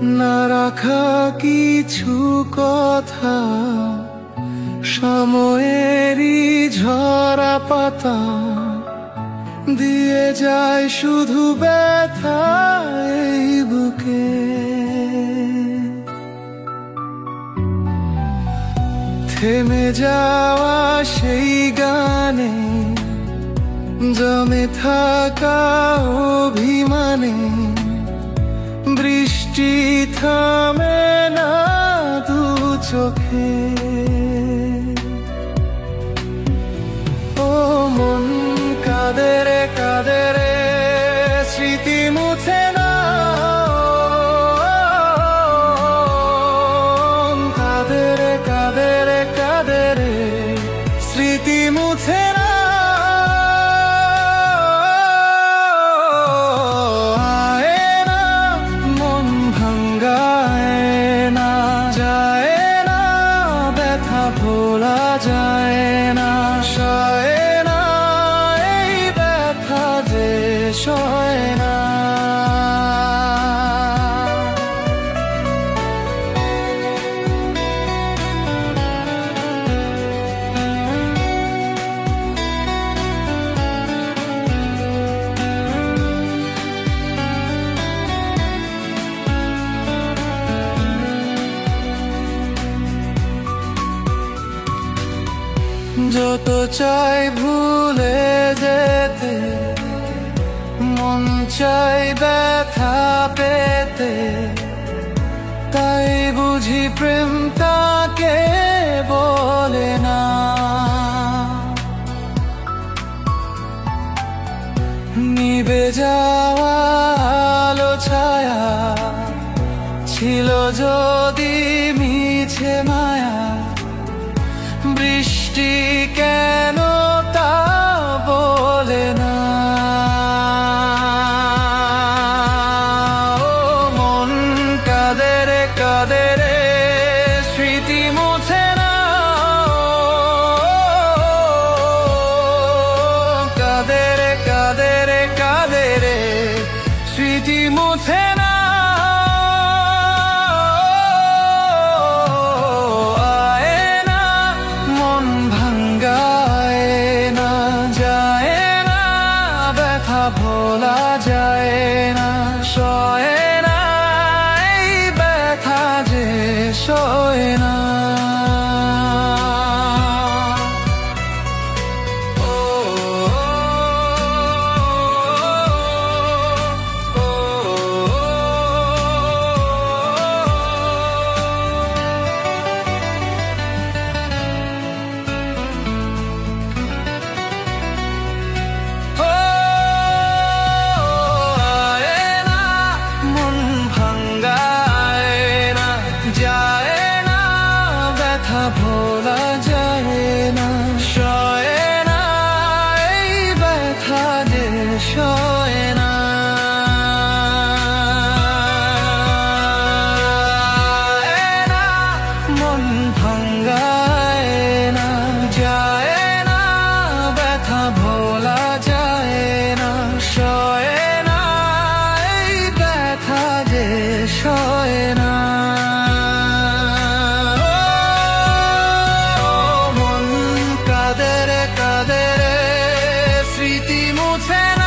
না রাখা কিছু কথা, সময়েরই ঝরা পাতা দিয়ে যায় শুধু ব্যথা এই বুকে। থেমে যাওয়া সেই গানে, জমে থাকা অভিমানে, বৃষ্টি থামে না দু চোখে। ও মন কাঁদে রে কাঁদে রে, স্মৃতি মুছে না। কাঁদে রে কাঁদে রে কাঁদে রে, স্মৃতি মুছে না। ভোলা যায় না, সয় না এই ব্যথা যে সয় না। যত চাই ভুলে যেতে, মন চাই ব্যথা পেতে, তাই বুঝি প্রেম তাকে বলে না। নিভে যাওয়া আলো ছায়া ছিল যদি মিছে মায়া, বৃষ্টি কেন তা বলে না। ও মন কাঁদে রে কাঁদে রে, স্মৃতি মুছে না। কাঁদে রে কাঁদে রে কাঁদে রে, স্মৃতি মুছে না। ভোলা যায় না, সয় না এই ব্যথা যে সয় না। ভোলা যায় না, সয় না এই ব্যথা যে সয় না। মন ভাঙ্গায় না, যায় না ব্যথা ভোলা যায় না, সয় না এই ব্যথা যে সয় না। কাঁদে রে স্মৃতি মুছে না।